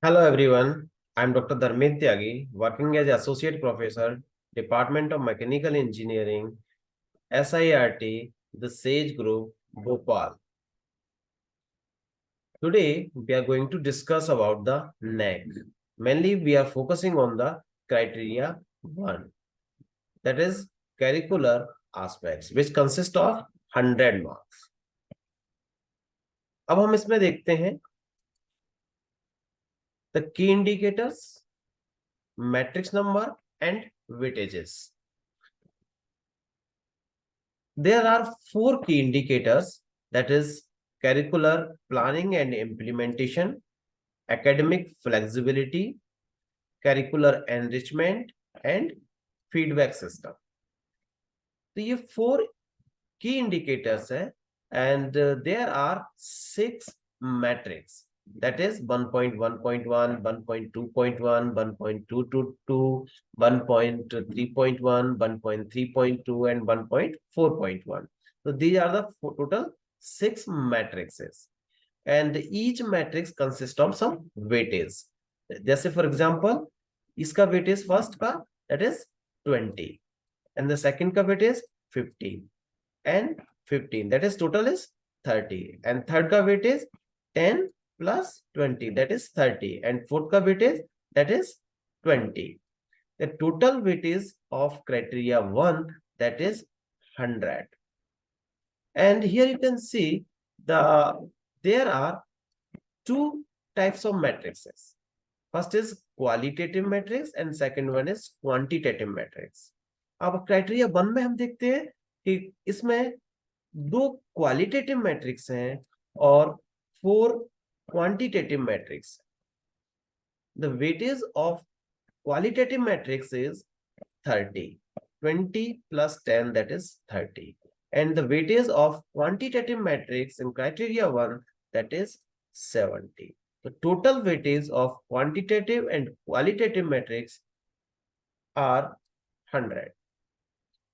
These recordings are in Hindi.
Hello everyone, I am Dr. Dharmit Tyagi, working as Associate Professor, Department of Mechanical Engineering, SIRT, the SAGE Group, Bhopal. Today, we are going to discuss about the NAC. Mainly, we are focusing on the criteria 1, that is curricular aspects, which consist of 100 marks. अब हम इसमें देखते हैं the key indicators, matrix number and weightages. There are 4 key indicators, that is curricular planning and implementation, academic flexibility, curricular enrichment and feedback system. तो ये 4 key indicators है and there are 6 metrics, that is 1.1.1, 1.2.1, 1.222, 1.3.1, 1.3.2 and 1.4.1. So these are the total 6 matrices and each matrix consists of some weightage. जैसे for example इसका weightage first का that is 20 and the second का weightage 15 and 15, that is total is 30 and third का weightage 10 plus 20, that is 30 and fourth का weightage that is 20. The total weightage of criteria 1 that is 100. And here you can see there are 2 types of matrices. First is qualitative matrix and second one is quantitative matrix. अब क्राइटेरिया 1 में हम देखते हैं कि इसमें 2 क्वालिटेटिव मैट्रिक्स हैं और 4 quantitative matrix. The weightage of qualitative matrix is 30. 20 plus 10, that is 30. And the weightage of quantitative matrix in criteria 1, that is 70. The total weightage of quantitative and qualitative matrix are 100.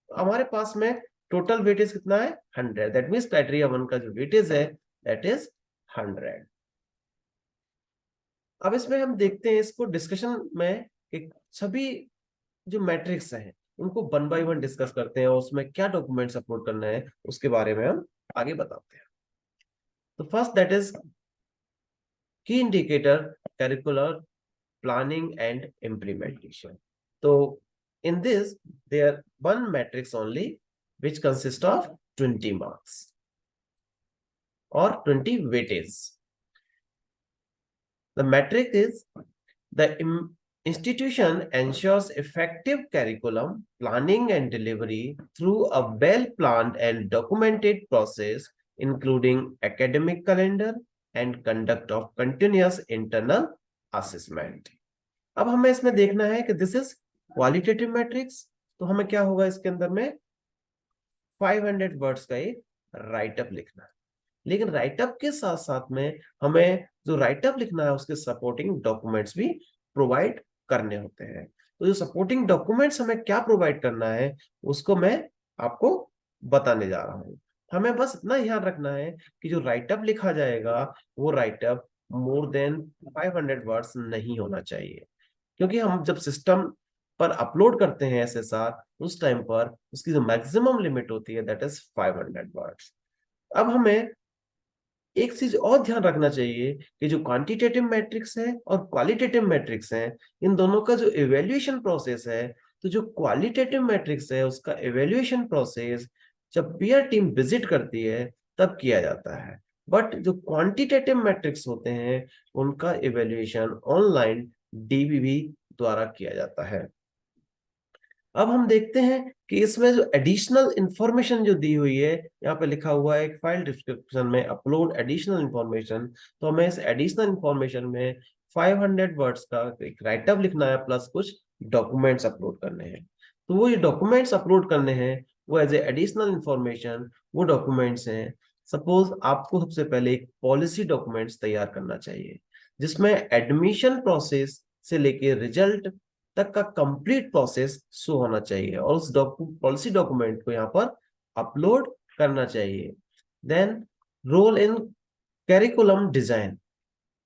हमारे पास में टोटल वेटेज कितना है 100. दैट मींस क्राइटेरिया 1 का जो वेटेज है दैट इज 100. अब इसमें हम देखते हैं इसको डिस्कशन में कि सभी जो मैट्रिक्स हैं उनको 1 बाय 1 डिस्कस करते हैं और उसमें क्या डॉक्यूमेंट्स अपलोड करना है उसके बारे में हम आगे बताते हैं. तो फर्स्ट दैट इज की indicator curricular planning and implementation. तो in this there one matrix only which consists of 20 marks or 20 weightage. The matrix is the institution ensures effective curriculum planning and delivery through a well planned and documented process including academic calendar and conduct of continuous internal assessment. अब हमें इसमें देखना है कि दिस इज क्वालिटेटिव मैट्रिक्स. तो हमें क्या होगा इसके अंदर में 500 वर्ड्स का एक राइटअप लिखना है. लेकिन राइटअप के साथ साथ में हमें जो राइटअप लिखना है उसके सपोर्टिंग डॉक्यूमेंट्स भी प्रोवाइड करने होते हैं. तो जो सपोर्टिंग डॉक्यूमेंट्स हमें क्या प्रोवाइड करना है उसको मैं आपको बताने जा रहा हूं. हमें बस इतना ध्यान रखना है कि जो राइटअप लिखा जाएगा वो राइटअप मोर देन 500 वर्ड्स नहीं होना चाहिए, क्योंकि हम जब सिस्टम पर अपलोड करते हैं SSR उस टाइम पर उसकी जो मैक्सिमम लिमिट होती है दैट इज 500 वर्ड्स. अब हमें एक चीज और ध्यान रखना चाहिए कि जो क्वांटिटेटिव मैट्रिक्स है और क्वालिटेटिव मैट्रिक्स है इन दोनों का जो इवैल्यूएशन प्रोसेस है, तो जो क्वालिटेटिव मैट्रिक्स है उसका इवैल्यूएशन प्रोसेस जब पीयर टीम विजिट करती है तब किया जाता है, बट जो क्वांटिटेटिव मैट्रिक्स होते हैं उनका इवैल्यूएशन ऑनलाइन DBB द्वारा किया जाता है. अब हम देखते हैं कि इसमें जो एडिशनल इंफॉर्मेशन जो दी हुई है, यहाँ पे लिखा हुआ है एक फाइल डिस्क्रिप्शन में अपलोड एडिशनल इंफॉर्मेशन. तो हमें इस एडिशनल इंफॉर्मेशन में 500 वर्ड्स का एक राइटअप लिखना है प्लस कुछ डॉक्यूमेंट्स अपलोड करने हैं. तो वो ये डॉक्यूमेंट्स अपलोड करने हैं वो एज ए एडिशनल इंफॉर्मेशन वो डॉक्यूमेंट्स हैं. सपोज आपको सबसे पहले एक पॉलिसी डॉक्यूमेंट्स तैयार करना चाहिए जिसमें एडमिशन प्रोसेस से लेके रिजल्ट तक का कंप्लीट प्रोसेस शो होना चाहिए और उस पॉलिसी डॉक्यूमेंट को यहाँ पर अपलोड करना चाहिए. Then role in curriculum design,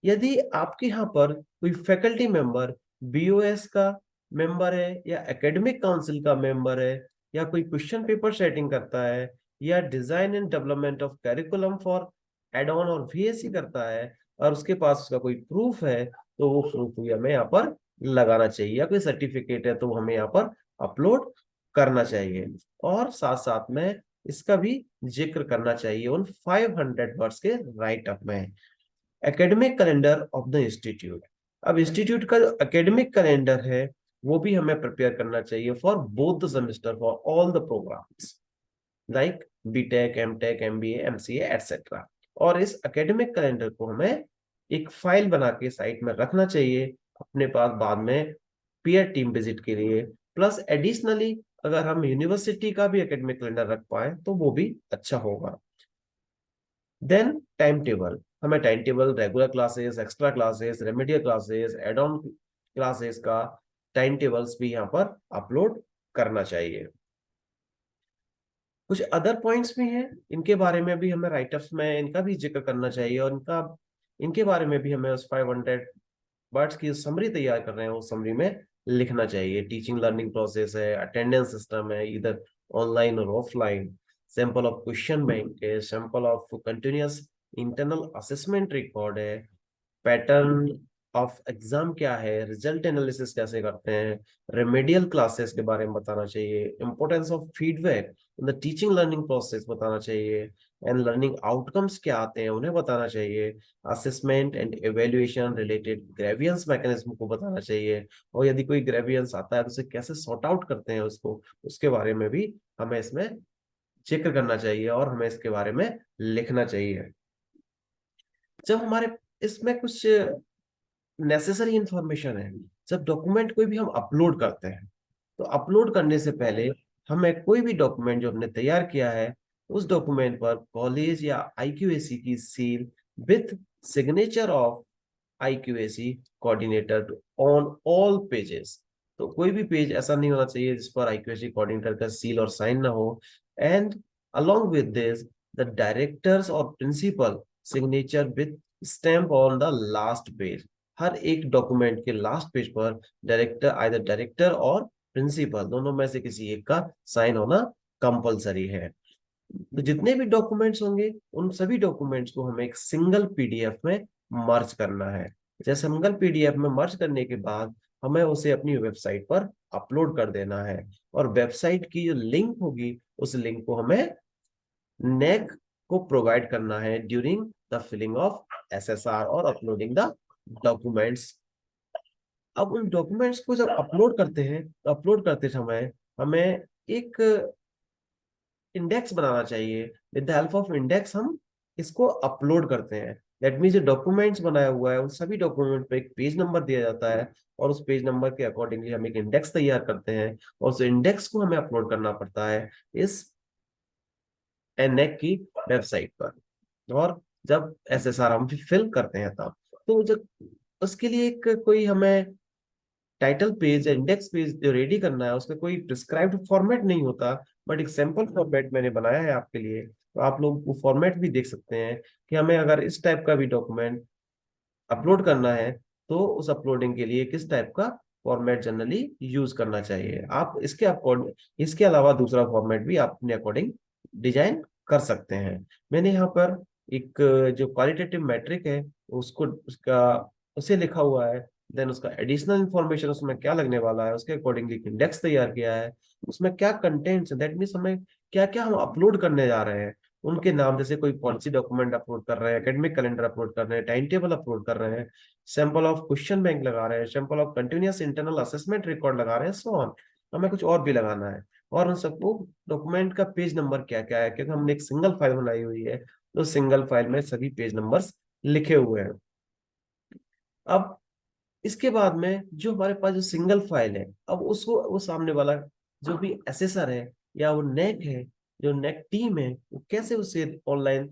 यदि आपके यहाँ पर कोई फैकल्टी मेंबर बीओएस का मेंबर है या एकेडमिक काउंसिल का मेंबर है या कोई क्वेश्चन पेपर सेटिंग करता है या design and development of curriculum for add on और वीएससी करता है और उसके पास उसका कोई प्रूफ है, तो वो प्रूफ भी हमें यहाँ पर लगाना चाहिए, या कोई सर्टिफिकेट है तो हमें यहाँ पर अपलोड करना चाहिए। और साथ साथ में इसका भी जिक्र करना चाहिए उन 500 वर्ड्स के राइट अप में। Academic calendar of the institute, अब इंस्टीट्यूट का जो एकेडमिक कैलेंडर है वो भी हमें प्रिपेयर करना चाहिए for both the semester, for all the programmes like BTech, MTech, MBA, MCA etcetera. और इस एकेडमिक कैलेंडर को हमें एक फाइल बना के साइट में रखना चाहिए अपने पास बाद में पीयर टीम विजिट के लिए। प्लस एडिशनली अगर हम यूनिवर्सिटी का भी एकेडमिक कैलेंडर रख पाए तो वो भी अच्छा होगा। देन टाइम टेबल, हमें time table regular classes, extra classes, remedial classes, add on classes का टाइम टेबल्स भी यहाँ पर अपलोड करना चाहिए। कुछ अदर पॉइंट्स भी हैं, इनके बारे में भी हमें राइटअप्स में इनका भी जिक्र करना चाहिए और इनके बारे में भी हमें उस 500 वर्ड्स की समरी तैयार कर रहे हैं उस समरी में लिखना चाहिए। टीचिंग लर्निंग प्रोसेस है, अटेंडेंस सिस्टम है इधर ऑनलाइन और offline, sample of question bank है, sample of continuous internal assessment record है, पैटर्न ऑफ एग्जाम क्या है, रिजल्ट एनालिसिस कैसे करते हैं, रेमेडियल क्लासेस के बारे में बताना चाहिए, importance of feedback in the teaching learning process बताना चाहिए, एंड लर्निंग आउटकम्स क्या आते हैं उन्हें बताना चाहिए, assessment and evaluation related grievance mechanism को बताना चाहिए, और यदि कोई ग्रेवियंस आता है तो उसे कैसे सॉर्ट आउट करते हैं उसको, उसके बारे में भी हमें इसमें जिक्र करना चाहिए और हमें इसके बारे में लिखना चाहिए। जब हमारे इसमें कुछ नेसेसरी इंफॉर्मेशन है, जब डॉक्यूमेंट कोई भी हम अपलोड करते हैं तो अपलोड करने से पहले हमें कोई भी डॉक्यूमेंट जो हमने तैयार किया है उस डॉक्यूमेंट पर कॉलेज या आईक्यूएसी की seal with signature of IQAC coordinator on all pages. तो कोई भी पेज ऐसा नहीं होना चाहिए जिस पर आईक्यूएसी कोऑर्डिनेटर का सील और साइन ना हो। And along with this the directors or principal signature with stamp on the last page। हर एक डॉक्यूमेंट के लास्ट पेज पर डायरेक्टर, आइदर डायरेक्टर और प्रिंसिपल दोनों में से किसी एक का साइन होना कंपलसरी है। तो जितने भी डॉक्यूमेंट्स होंगे उन सभी डॉक्यूमेंट्स को हमें एक सिंगल पीडीएफ में मर्ज करना है। जैसे सिंगल पीडीएफ में मर्ज करने के बाद हमें उसे अपनी वेबसाइट पर अपलोड कर देना है, और वेबसाइट की जो लिंक होगी उस लिंक को हमें नेक को प्रोवाइड करना है during the filling of SSR और अपलोडिंग द डॉक्यूमेंट्स। अब उन डॉक्यूमेंट्स को जब अपलोड करते हैं तो अपलोड करते समय हमें एक इंडेक्स बनाना चाहिए। With the help of index हम इसको अपलोड करते हैं। दैट मीन्स जो डॉक्यूमेंट्स बनाया हुआ है उन सभी डॉक्यूमेंट पे एक पेज नंबर दिया जाता है और उस पेज नंबर के अकॉर्डिंगली हम एक इंडेक्स तैयार करते हैं और उस इंडेक्स को हमें अपलोड करना पड़ता है इस एनएक की वेबसाइट पर। और जब एसएसआर हम फिल करते हैं तब तो जब उसके लिए एक कोई हमें टाइटल पेज, इंडेक्स पेज जो रेडी करना है उसका कोई प्रिस्क्राइब्ड फॉर्मेट नहीं होता, बट एक सैंपल फॉर्मेट मैंने बनाया है आपके लिए, तो आप लोग वो फॉर्मेट भी देख सकते हैं कि हमें अगर इस टाइप का भी डॉक्यूमेंट अपलोड करना है तो उस अपलोडिंग के लिए किस टाइप का फॉर्मेट जनरली यूज करना चाहिए। आप इसके अकॉर्डिंग इसके अलावा दूसरा फॉर्मेट भी आप अपने अकॉर्डिंग डिजाइन कर सकते हैं। मैंने यहाँ पर एक जो क्वालिटेटिव मैट्रिक है उसको उसका उसे लिखा हुआ है। देन उसका एडिशनल इंफॉर्मेशन उसमें क्या लगने वाला है उसके अकॉर्डिंगली इंडेक्स तैयार किया है। उसमें क्या कंटेंट्स है, दैट मीन्स हमें क्या क्या हम अपलोड करने जा रहे हैं उनके नाम, जैसे कोई पॉलिसी डॉक्यूमेंट अपलोड कर रहे हैं, एकेडमिक कैलेंडर अपलोड कर रहे हैं, टाइम टेबल अपलोड कर रहे हैं, सैंपल ऑफ क्वेश्चन बैंक लगा रहे हैं, sample of continuous internal assessment record लगा रहे हैं, सो ऑन। हमें कुछ और भी लगाना है और उन सबको डॉक्यूमेंट का पेज नंबर क्या क्या है, क्योंकि हमने एक सिंगल फाइल बनाई हुई है तो सिंगल फाइल में सभी पेज नंबर्स लिखे हुए हैं। अब इसके बाद में जो हमारे पास जो सिंगल फाइल है, अब उसको वो सामने वाला जो भी एसेसर है या वो नेक है, जो नेक टीम है, वो कैसे उसे ऑनलाइन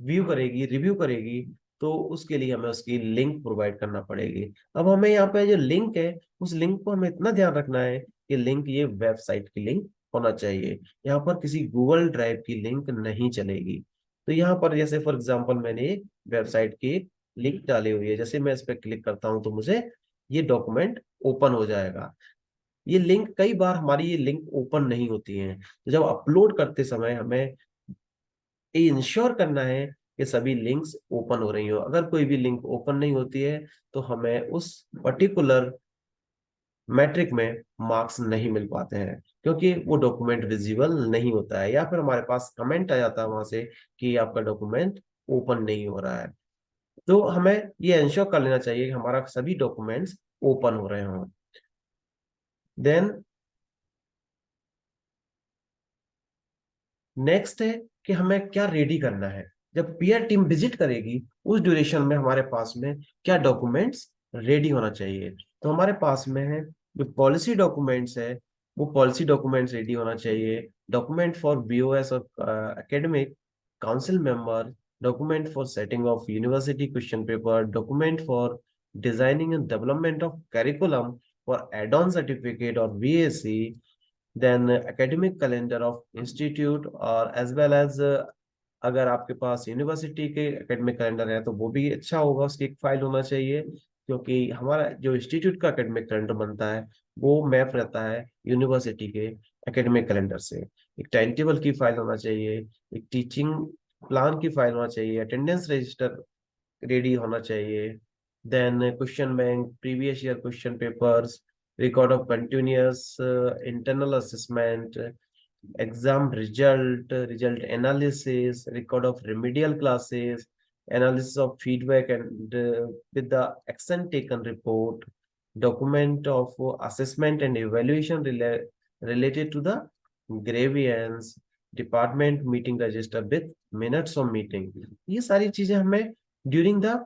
व्यू करेगी, रिव्यू करेगी, तो उसके लिए हमें उसकी लिंक प्रोवाइड करना पड़ेगी। अब हमें यहाँ पे जो लिंक है उस लिंक को हमें इतना ध्यान रखना है कि लिंक ये वेबसाइट की लिंक होना चाहिए। यहाँ पर किसी गूगल ड्राइव की लिंक नहीं चलेगी। तो यहाँ पर जैसे फॉर एग्जांपल मैंने वेबसाइट की लिंक डाली हुई है, जैसे मैं इस पर क्लिक करता हूं तो मुझे ये डॉक्यूमेंट ओपन हो जाएगा। ये लिंक कई बार हमारी ये लिंक ओपन नहीं होती है, तो जब अपलोड करते समय हमें ये इंश्योर करना है कि सभी लिंक्स ओपन हो रही हो। अगर कोई भी लिंक ओपन नहीं होती है तो हमें उस पर्टिकुलर मैट्रिक में मार्क्स नहीं मिल पाते हैं, क्योंकि वो डॉक्यूमेंट विजिबल नहीं होता है, या फिर हमारे पास कमेंट आ जाता है वहां से कि आपका डॉक्यूमेंट ओपन नहीं हो रहा है। तो हमें ये इंश्योर कर लेना चाहिए कि हमारा सभी डॉक्यूमेंट्स ओपन हो रहे हों। देन नेक्स्ट है कि हमें क्या रेडी करना है। जब पीयर टीम विजिट करेगी उस ड्यूरेशन में हमारे पास में क्या डॉक्यूमेंट्स रेडी होना चाहिए। तो हमारे पास में है जो पॉलिसी डॉक्यूमेंट्स है, वो पॉलिसी डॉक्यूमेंट्स रेडी होना चाहिए। डॉक्यूमेंट फॉर बीओएस और academic council member, document for setting of university question paper, document for designing and development of curriculum for add on certificate और BSC, then academic calendar of institute, और as well as अगर आपके पास यूनिवर्सिटी के एकेडमिक कैलेंडर है तो वो भी अच्छा होगा, उसकी एक फाइल होना चाहिए, क्योंकि हमारा जो इंस्टीट्यूट का एकेडमिक कैलेंडर बनता है वो मैप रहता है यूनिवर्सिटी के एकेडमिक कैलेंडर से। एक टाइम टेबल की फाइल होना चाहिए, एक टीचिंग प्लान की फाइल होना चाहिए, अटेंडेंस रजिस्टर रेडी होना चाहिए, then question bank, previous year question papers, record of continuous internal assessment, exam result analysis, record of remedial classes, analysis of feedback and with the action taken report, document of assessment and evaluation related to the grievance, department meeting register with minutes of meeting। ये सारी चीजें हमें during the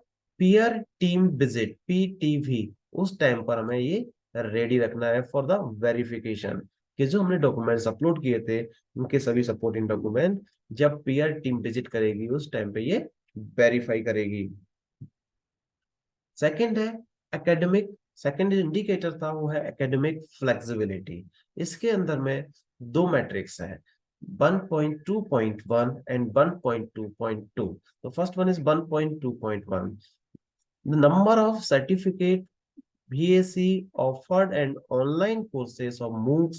peer team visit PTV उस टाइम पर हमें ये रेडी रखना है फॉर द वेरिफिकेशन, कि जो हमने डॉक्यूमेंट्स अपलोड किए थे उनके सभी सपोर्टिंग डॉक्यूमेंट जब पीयर टीम विजिट करेगी उस टाइम पे ये वेरीफाई करेगी। सेकंड है एकेडमिक, सेकंड इंडिकेटर था वो है एकेडमिक फ्लेक्सिबिलिटी। इसके अंदर में दो मैट्रिक्स है, 1.2.1 एंड 1.2.2। तो first one is 1.2.1, the number of certificate BAC offered and online courses of MOOCs,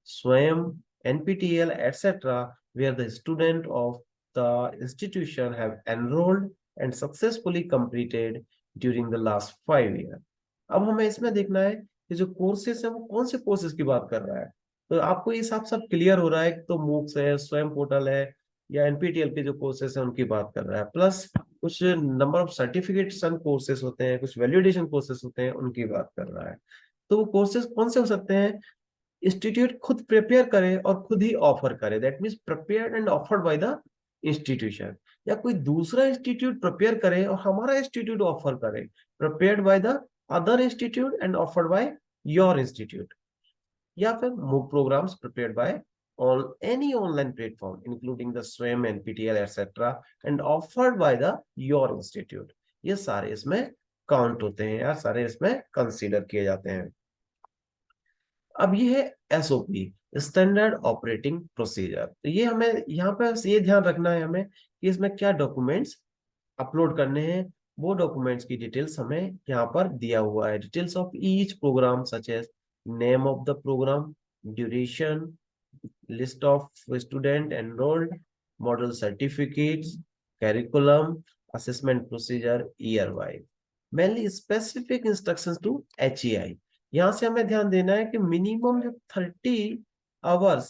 SWAYAM, NPTEL, etc., where the student of the institution have enrolled and successfully completed during the last 5 years। अब हमें इसमें देखना है कि जो कोर्सेस है वो कौन से कोर्सेज की बात कर रहा है। तो आपको ये सब क्लियर हो रहा है कि तो MOOCs है, स्वयं पोर्टल है, या एनपीटीएल के जो कोर्सेज है उनकी बात कर रहा है, प्लस कुछ नंबर ऑफ सर्टिफिकेशन कोर्सेज होते हैं, कुछ वैल्यूडेशन कोर्सेज होते हैं, उनकी बात कर रहा है। तो वो कोर्सेज कौन से हो सकते हैं, इंस्टीट्यूट खुद प्रिपेयर करे और खुद ही ऑफर करे, that means prepared and offered by the institution, या कोई दूसरा इंस्टीट्यूट प्रिपेयर करे और हमारा इंस्टीट्यूट ऑफर करे, prepared by the other institute and offered by your institute, या फिर MOOC programs prepared by all any online platform including the SWAYAM, NPTEL, etc. and offered by the your institute। ये सारे इसमें काउंट होते हैं या सारे इसमें कंसीडर किए जाते हैं। अब ये है एसओपी, स्टैंडर्ड ऑपरेटिंग प्रोसीजर। तो ये हमें यहाँ पे ये ध्यान रखना है हमें कि इसमें क्या डॉक्यूमेंट्स अपलोड करने हैं। वो डॉक्यूमेंट्स की डिटेल्स हमें यहाँ पर दिया हुआ है, details of each programme such as name of the programme, duration, list of student enrolled, model certificates, curriculum, assessment procedure year wise, mainly specific instructions to HEI। यहाँ से हमें ध्यान देना है कि मिनिमम जो 30 आवर्स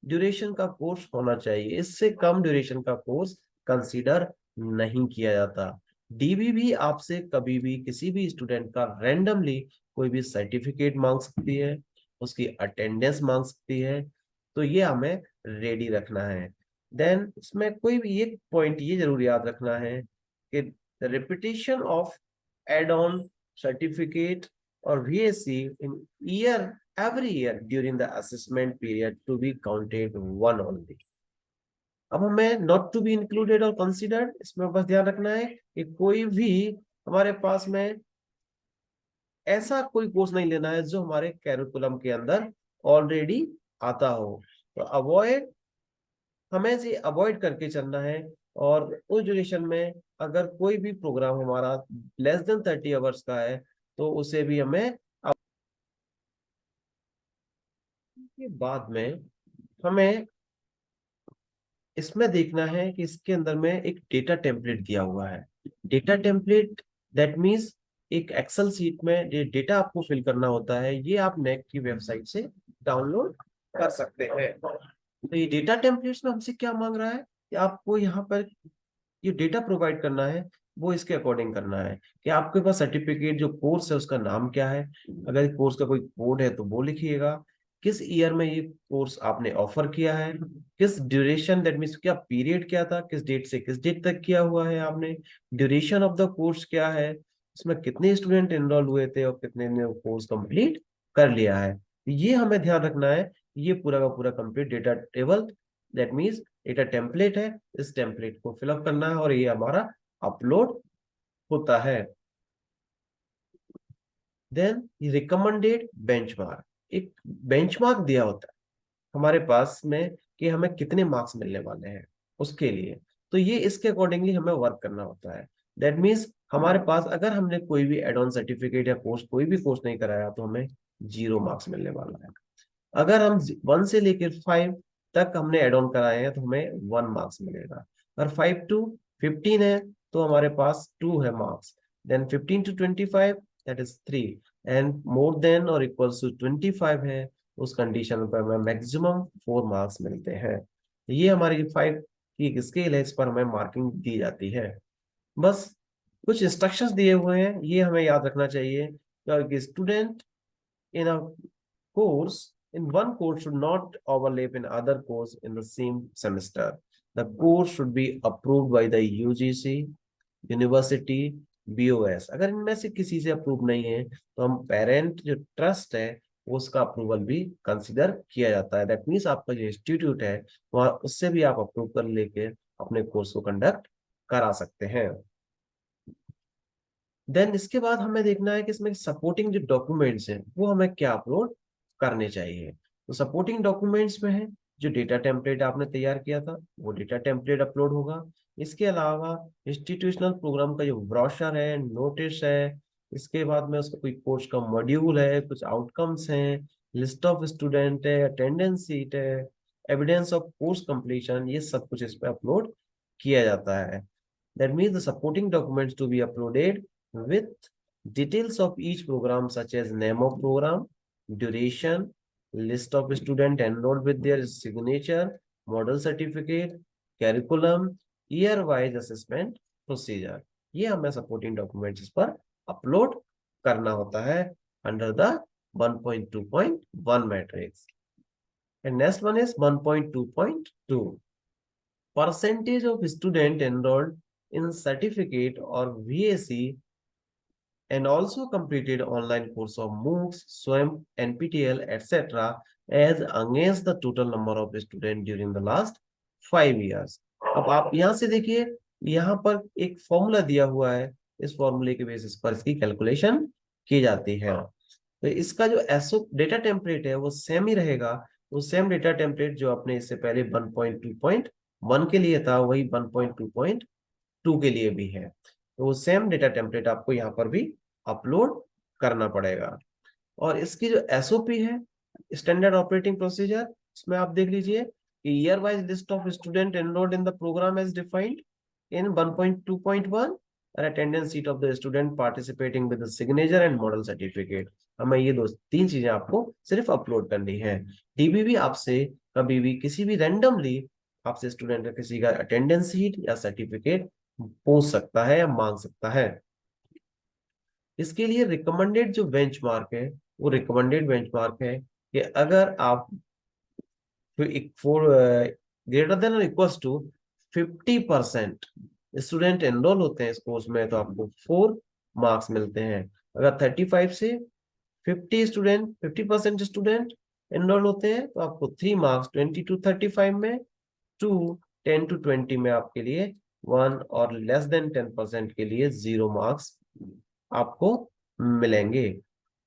ड्यूरेशन का कोर्स होना चाहिए, इससे कम ड्यूरेशन का कोर्स कंसीडर नहीं किया जाता। डीबी भी आपसे कभी भी किसी भी स्टूडेंट का रैंडमली कोई भी सर्टिफिकेट मांग सकती है, उसकी अटेंडेंस मांग सकती है, तो ये हमें रेडी रखना है। देन इसमें कोई भी एक पॉइंट ये जरूर याद रखना है कि repetition of add on certificate और VSC in year every year during the assessment period to be counted one only। अब हमें नॉट टू बी इंक्लूडेड और कंसिडर्ड, इसमें बस ध्यान रखना है कि कोई भी हमारे पास में ऐसा कोई कोर्स नहीं लेना है जो हमारे कैरिकुलम के अंदर ऑलरेडी आता हो। तो अवॉइड, हमें से अवॉइड करके चलना है और उस ड्यूरेशन में अगर कोई भी प्रोग्राम हमारा लेस देन 30 आवर्स का है तो उसे भी हमें के बाद में हमें इसमें देखना है कि इसके अंदर में एक डेटा टेम्पलेट दिया हुआ है। डेटा टेम्पलेट दैट मीन्स एक एक्सेल शीट में ये डेटा आपको फिल करना होता है, ये आप नेक की वेबसाइट से डाउनलोड कर सकते हैं। तो ये डेटा टेम्पलेट्स में हमसे क्या मांग रहा है कि आपको यहाँ पर ये डेटा प्रोवाइड करना है, वो इसके अकॉर्डिंग करना है कि आपके पास सर्टिफिकेट जो कोर्स है उसका नाम क्या है, अगर कोर्स का कोई कोड है तो वो लिखिएगा, किस ईयर में ये कोर्स आपने ऑफर किया है, किस ड्यूरेशन दैट मीन्स क्या पीरियड क्या था, किस डेट से किस डेट तक किया हुआ है आपने, ड्यूरेशन ऑफ द कोर्स क्या है, इसमें कितने स्टूडेंट एनरोल हुए थे और कितने ने कोर्स कंप्लीट कर लिया है। ये हमें ध्यान रखना है। ये पूरा का पूरा complete data table that means data template है, इस टेम्पलेट को फिलअप करना है और ये हमारा अपलोड होता है। देन रिकमेंडेड बेंचमार्क, एक बेंचमार्क दिया होता है हमारे पास में कि हमें कितने मार्क्स मिलने वाले हैं उसके लिए, तो ये इसके अकॉर्डिंगली हमें वर्क करना होता है। दैट मीन्स हमारे पास अगर हमने कोई भी एड ऑन सर्टिफिकेट या कोर्स कोई भी कोर्स नहीं कराया तो हमें 0 मार्क्स मिलने वाला है। अगर हम 1 से लेकर 5 तक हमने एड ऑन कराए हैं तो हमें 1 मार्क्स मिलेगा। अगर 5 to 15 है तो हमारे पास 2 है marks. Then 15 to 25 that is 3, and more than और इक्वल्स टू 25 है, उस कंडीशन पर हमें मैक्सिमम 4 मार्क्स मिलते हैं। ये हमारी 5 की एक स्केल है, इस पर हमें मार्किंग दी जाती है। बस कुछ इंस्ट्रक्शंस दिए हुए हैं, ये हमें याद रखना चाहिए कि student in a course in one course should not overlap in other course in the same semester. The course should be approved by the UGC, university, BOS। अगर इनमें से किसी से अप्रूव नहीं है तो हम पेरेंट जो ट्रस्ट है उसका अप्रूवल भी कंसिडर किया जाता है। दैट मीन्स आपका जो इंस्टीट्यूट है वहां उससे भी आप अप्रूव कर लेके अपने कोर्स को कंडक्ट करा सकते हैं। देन इसके बाद हमें देखना है कि इसमें सपोर्टिंग जो डॉक्यूमेंट्स हैं वो हमें क्या अपलोड करने चाहिए। तो सपोर्टिंग डॉक्यूमेंट्स में है जो डेटा टेम्पलेट आपने तैयार किया था वो डेटा टेम्पलेट अपलोड होगा। इसके अलावा इंस्टीट्यूशनल प्रोग्राम का जो ब्रोशर है, नोटिस है, इसके बाद में उसका कोई कोर्स का मॉड्यूल है, कुछ आउटकम्स हैं, लिस्ट ऑफ स्टूडेंट है, अटेंडेंस सीट है, एविडेंस ऑफ कोर्स कंप्लीशन, ये सब कुछ इस पे अपलोड किया जाता है। That means the supporting documents to be uploaded with details of each program such as name of program, duration, list of student enrolled with their signature, model certificate, curriculum, year-wise assessment procedure। ये हमें supporting documents इस पर upload करना होता है under the 1.2.1 matrix। And next one is 1.2.2, percentage of student enrolled in certificate or VAC and also completed online course of MOOCs, SWAYAM, NPTEL, etc. as against the total number of students during the last 5 years। अब आप यहाँ से देखिए, यहाँ पर एक फॉर्मूला दिया हुआ है, इस फॉर्मूले के बेसिस पर इसकी कैलकुलेशन की जाती है। तो इसका जो एसओ डेटा टेम्पलेट है वो सेम ही रहेगा। वो सेम डेटा टेम्पलेट जो आपने इससे पहले 1.2.1 के लिए था वही 1.2.2 के लिए भी है। तो वो सेम डेटा टेम्पलेट आपको यहाँ पर भी अपलोड करना पड़ेगा। और इसकी जो एसओपी है, स्टैंडर्ड ऑपरेटिंग प्रोसीजर, इसमें आप देख लीजिए कि year wise list of student enrolled in the programme as defined in 1.2.1 और attendance sheet of the student participating with the signature and model certificate. हमें ये दो तीन चीजें आपको सिर्फ अपलोड करनी है। डीबीबी आपसे कभी भी किसी भी रैंडमली आपसे स्टूडेंट का किसी का अटेंडेंस सीट या सर्टिफिकेट पूछ सकता है या मांग सकता है। इसके लिए रिकमेंडेड जो बेंचमार्क है वो रिकमेंडेड बेंचमार्क है कि अगर आप ग्रेटर देन और इक्वल्स टू 50% स्टूडेंट एनरोल होते हैं इस कोर्स में तो आपको 4 मार्क्स मिलते हैं। अगर 35 से 50% स्टूडेंट एनरोल होते हैं तो आपको 3 मार्क्स, 20 to 35 में 2, 10 to 20 में आपके लिए 1 और लेस देन 10% के लिए 0 मार्क्स आपको मिलेंगे।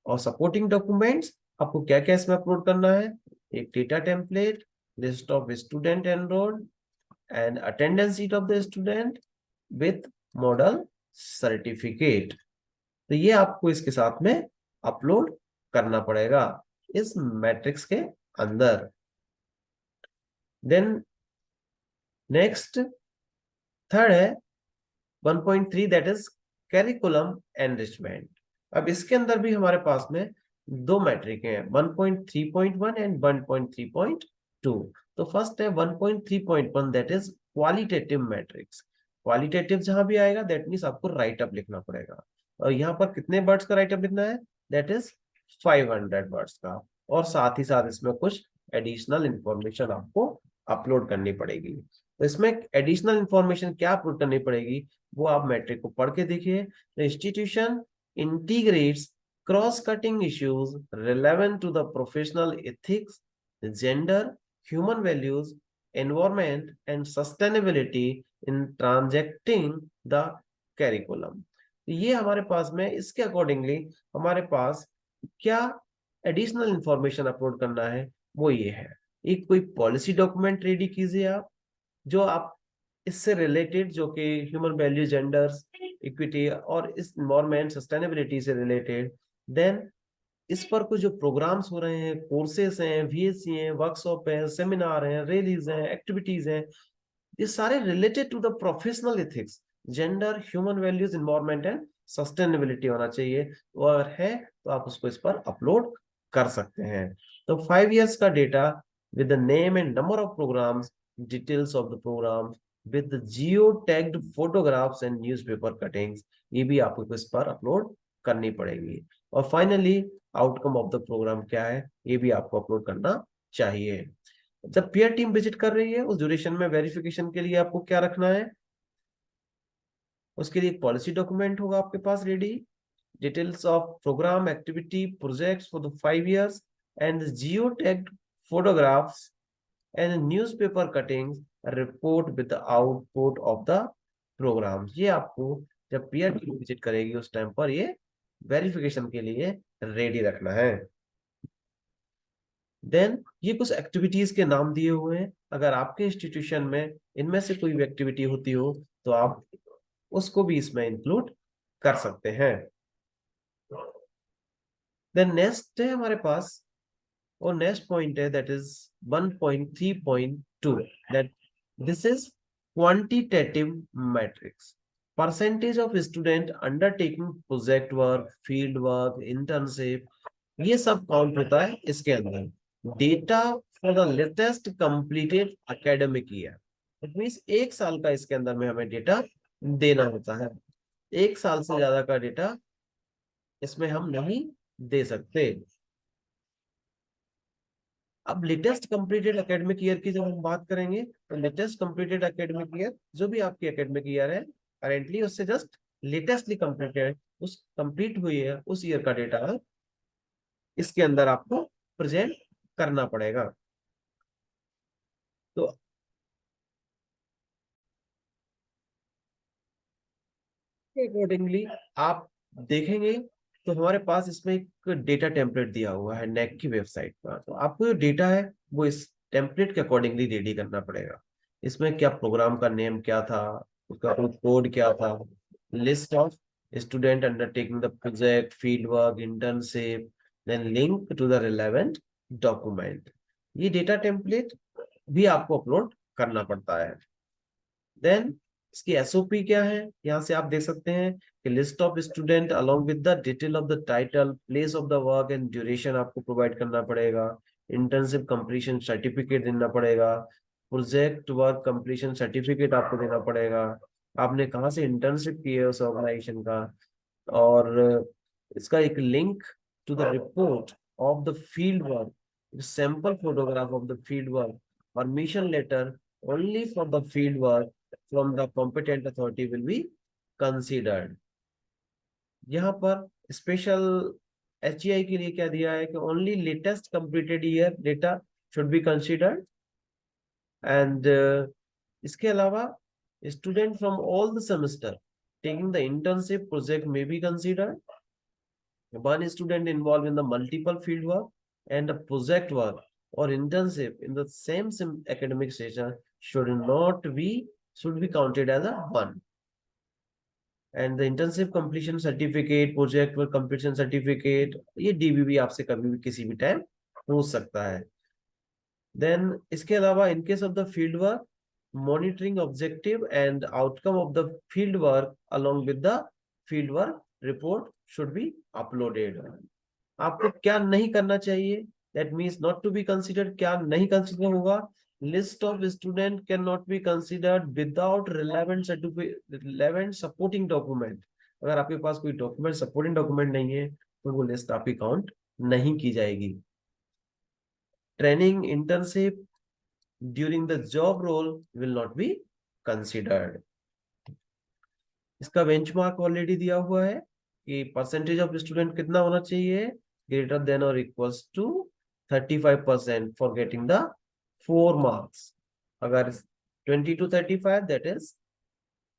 और सपोर्टिंग डॉक्यूमेंट्स आपको क्या क्या इसमें अपलोड करना है, एक data template, list of student enrolled, and attendance sheet of the student with model certificate। तो ये आपको इसके साथ में अपलोड करना पड़ेगा इस मैट्रिक्स के अंदर। देन नेक्स्ट थर्ड है 1.3 दैट इज करिकुलम एनरिचमेंट। अब इसके अंदर भी हमारे पास में दो मैट्रिक हैं 1.3.1 एंड 1.3.2। तो फर्स्ट है 1.3.1 that is qualitative matrix. Qualitative जहां भी आएगा दैट मीन्स आपको राइट अप लिखना पड़ेगा, और यहाँ पर कितने वर्ड्स का राइट अप लिखना है, दैट इज 500 वर्ड्स का। और साथ ही साथ इसमें कुछ एडिशनल इंफॉर्मेशन आपको अपलोड करनी पड़ेगी। तो इसमें एडिशनल इंफॉर्मेशन क्या अपलोड करनी पड़ेगी वो आप मैट्रिक को पढ़ के देखिए। The institution integrates cross cutting issues relevant to the professional ethics, gender, human values, environment and sustainability in transacting the curriculum. ये हमारे पास में इसके अकॉर्डिंगली हमारे पास क्या एडिशनल इंफॉर्मेशन अपलोड करना है वो ये है। एक कोई पॉलिसी डॉक्यूमेंट रेडी कीजिए आप, जो आप इससे रिलेटेड, जो कि ह्यूमन वैल्यू, जेंडर्स, इक्विटी और इस एनवायरमेंट सस्टेनेबिलिटी से रिलेटेड। देन इस पर कुछ जो प्रोग्राम्स हो रहे हैं, कोर्सेस हैं, वीएससी हैं, वर्कशॉप है, सेमिनार हैं, रैलीज हैं, एक्टिविटीज हैं, ये सारे related to the professional ethics, gender, human values, environment and sustainability होना चाहिए। और है तो आप उसको इस पर अपलोड कर सकते हैं। तो 5 years का data with the name and number of programs, details of the programs with the geo tagged photographs and newspaper cuttings, ये भी आपको इस पर अपलोड करनी पड़ेगी। और finally outcome of the programme क्या है ये भी आपको अपलोड करना चाहिए। जब पीयर टीम विजिट कर रही है उस ड्यूरेशन में वेरिफिकेशन के लिए आपको क्या रखना है, उसके लिए एक पॉलिसी डॉक्यूमेंट होगा आपके पास ready, details of program, activity, projects for the 5 years, and geotagged photographs and newspaper cuttings, a report with the output of the programs। ये आपको जब पीयर टीम विजिट करेगी उस टाइम पर ये वेरिफिकेशन के लिए रेडी रखना है। देन ये कुछ एक्टिविटीज के नाम दिए हुए हैं, अगर आपके इंस्टीट्यूशन में इनमें से कोई भी एक्टिविटी होती हो तो आप उसको भी इसमें इंक्लूड कर सकते हैं। देन नेक्स्ट है हमारे पास, और नेक्स्ट पॉइंट है that is 1.3.2 that this is quantitative matrix. Percentage of student undertaking project work, field work, internship, ये सब काउंट होता है इसके अंदर। Data for the latest completed academic year, it means एक साल का इसके अंदर में हमें डेटा देना होता है। एक साल से ज्यादा का डेटा इसमें हम नहीं दे सकते। अब लेटेस्ट कंप्लीटेड एकेडमिक ईयर की जब हम बात करेंगे तो लेटेस्ट कंप्लीटेड एकेडमिक ईयर जो भी आपकी एकेडमिक ईयर है करेंटली उससे जस्ट लेटेस्टली कंप्लीटेड, उस कंप्लीट हुई है उस ईयर का डेटा इसके अंदर आपको प्रेजेंट करना पड़ेगा। तो अकॉर्डिंगली आप देखेंगे तो हमारे पास इसमें एक डेटा टेम्पलेट दिया हुआ है नेक की वेबसाइट पर। तो आपको जो डेटा है वो इस टेम्पलेट के अकॉर्डिंगली रेडी करना पड़ेगा। इसमें क्या प्रोग्राम का नेम क्या था, उसका कोड क्या था, list of student undertaking the project, field work, internship, then link to the relevant document. ये डेटा टेम्पलेट भी आपको अपलोड करना पड़ता है। देन इसकी एसओपी क्या है, यहाँ से आप देख सकते हैं कि list of student along with the detail of the title, place of the work and duration आपको प्रोवाइड करना पड़ेगा। इंटर्नशिप कंप्लीशन सर्टिफिकेट देना पड़ेगा, प्रोजेक्ट वर्क कंप्लीशन सर्टिफिकेट आपको देना पड़ेगा, आपने कहाँ से इंटर्नशिप की है उस ऑर्गेनाइजेशन का, और इसका एक link to the report of the field work, sample photograph of the field work, permission letter only for the field work from the competent authority will be considered। यहाँ पर स्पेशल एचईआई के लिए क्या दिया है कि only latest completed year data should be considered, and इसके अलावा student from all the semester taking the internship project में be considered. One student involved in the multiple field work and the project work or internship in the same academic session should be counted as a 1. And the intensive completion certificate, project work completion certificate, ये DBB आपसे कभी भी किसी भी टाइम पूछ सकता है. Then इसके अलावा in case of the field work, monitoring objective and outcome of the field work along with the field work report should be uploaded. आपको क्या नहीं करना चाहिए, that means not to be considered, क्या नहीं consider होगा. List of student cannot be considered without relevant supporting document. अगर आपके पास कोई डॉक्यूमेंट सपोर्टिंग डॉक्यूमेंट नहीं है तो वो लिस्ट आपकी काउंट नहीं की जाएगी. Training internship during the job role will not be considered. इसका बेंचमार्क ऑलरेडी दिया हुआ है कि परसेंटेज ऑफ स्टूडेंट कितना होना चाहिए, greater than or equals to 35% for getting the 4 marks. अगर 20 to 35 that is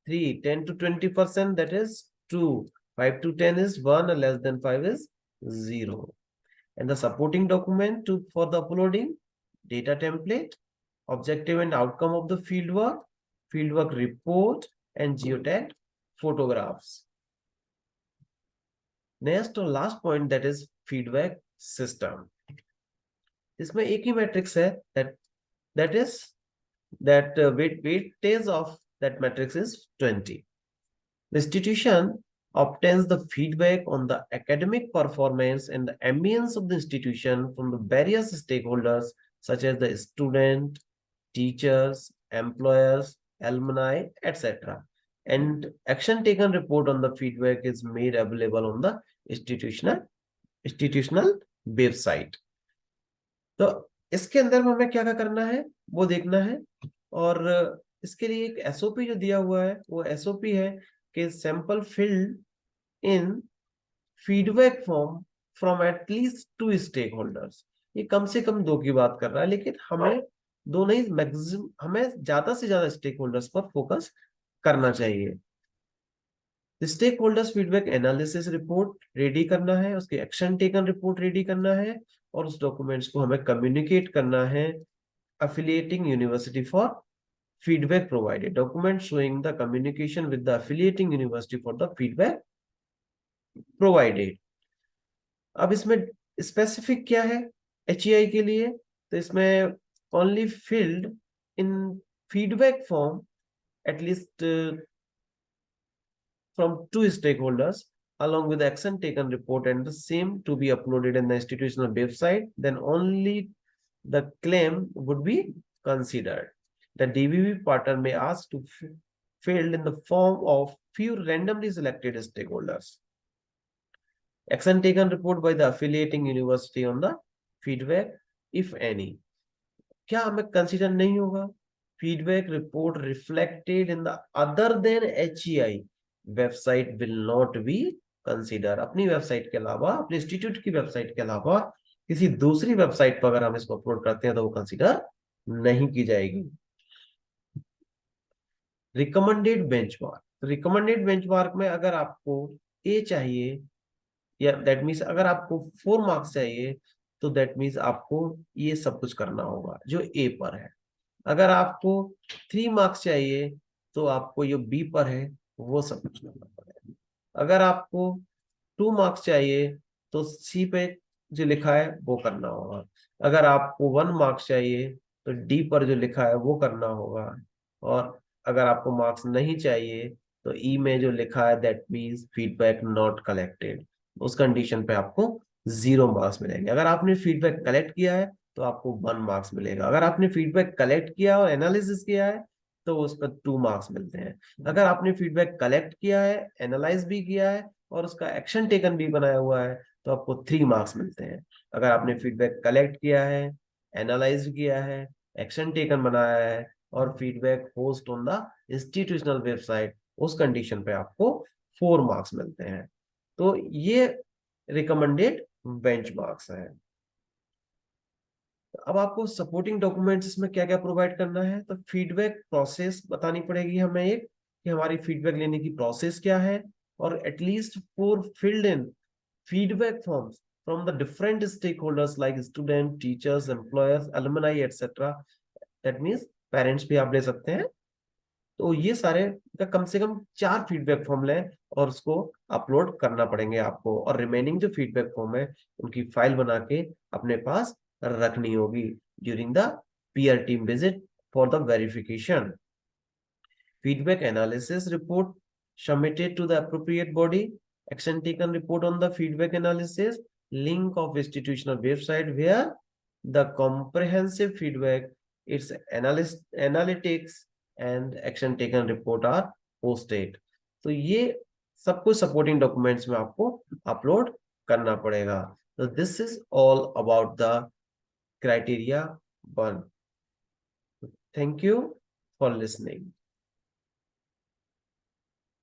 3, 10 to 20% that is 2, 5 to 10 is 1, and less than 5 is 0. And the supporting document for the uploading, data template, objective and outcome of the fieldwork report, and geotag photographs. Next or last point, that is feedback system. इसमें एक ही मैट्रिक्स है that is weightage of that matrix is 20. The institution obtains the feedback on the academic performance and the ambience of the institution from the various stakeholders such as the student, teachers, employers, alumni, etc. And action taken report on the feedback is made available on the institutional website. तो इसके अंदर में हमें क्या क्या करना है वो देखना है. और इसके लिए एक एसओपी जो दिया हुआ है वो एसओपी है कि sample filled in feedback form from at least 2 stakeholders. ये कम से कम 2 की बात कर रहा है, लेकिन हमें 2 नहीं, मैक्सिमम हमें ज्यादा से ज्यादा स्टेक होल्डर्स पर फोकस करना चाहिए. Stakeholders feedback analysis report ready करना है, उसके एक्शन टेकन रिपोर्ट रेडी करना है, और उस डॉक्यूमेंट्स को हमें कम्युनिकेट करना है affiliating university for feedback provided. Document showing the communication with the affiliating university for the feedback provided. अब इसमें स्पेसिफिक क्या है HEI के लिए, तो इसमें only filled in feedback form at least from 2 stakeholders along with the action taken report and the same to be uploaded in the institutional website, then only the claim would be considered. The DBB partner may ask to filled in the form of few randomly selected stakeholders. Action taken report by the affiliating university on the feedback, if any. क्या हमें कंसिडर नहीं होगा? Feedback report reflected in the other than HEI website will not be considered. अपनी वेबसाइट के अलावा, अपने इंस्टीट्यूट की वेबसाइट के अलावा किसी दूसरी वेबसाइट पर अगर हम इसको अपलोड करते हैं तो वो कंसीडर नहीं की जाएगी. Recommended benchmark. रिकमेंडेड बेंचमार्क में अगर आपको ए चाहिए, या दैट मीन्स अगर आपको 4 मार्क्स चाहिए, तो दैट मीन्स आपको ये सब कुछ करना होगा जो ए पर है. अगर आपको 3 मार्क्स चाहिए तो आपको ये बी पर है वो सब कुछ करना पड़ेगा. अगर आपको 2 मार्क्स चाहिए तो सी पे जो लिखा है वो करना होगा. अगर आपको 1 मार्क्स चाहिए तो डी पर जो लिखा है वो करना होगा. और अगर आपको मार्क्स नहीं चाहिए तो ई में जो लिखा है that means feedback not collected, उस कंडीशन पे आपको 0 मार्क्स मिलेंगे. अगर आपने फीडबैक कलेक्ट किया है तो आपको 1 मार्क्स मिलेगा. अगर आपने फीडबैक कलेक्ट किया और एनालिसिस किया है तो उस पर 2 मार्क्स मिलते हैं. अगर आपने फीडबैक कलेक्ट किया है, एनालाइज भी किया है और उसका एक्शन टेकन भी बनाया हुआ है तो आपको 3 मार्क्स मिलते हैं. अगर आपने फीडबैक कलेक्ट किया है, एनालाइज किया है, एक्शन टेकन बनाया है और feedback post on the institutional website, उस कंडीशन पे आपको 4 मार्क्स मिलते हैं. तो ये रिकमेंडेड बेंचमार्क्स है. अब आपको सपोर्टिंग डॉक्यूमेंट्स इसमें क्या क्या प्रोवाइड करना है, तो फीडबैक प्रोसेस बतानी पड़ेगी हमें एक, कि हमारी फीडबैक लेने की प्रोसेस क्या है, और at least 4 filled in feedback forms from the different stakeholders like student, teachers, employers, alumni, etc. That means parents भी आप ले सकते हैं। तो ये सारे का कम से कम 4 फीडबैक फॉर्म लें और उसको अपलोड करना पड़ेंगे आपको, और रिमेनिंग जो फीडबैक फॉर्म है उनकी फाइल बना के अपने पास रखनी होगी during the peer team visit for the verification. Feedback analysis report submitted to the appropriate body. Action taken report on the feedback analysis. Link of institutional website where the comprehensive feedback, its analytics and action taken report are posted. तो ये सब कुछ सपोर्टिंग डॉक्यूमेंट्स में आपको अपलोड करना पड़ेगा। तो this is all about the criteria 1। Thank you for listening.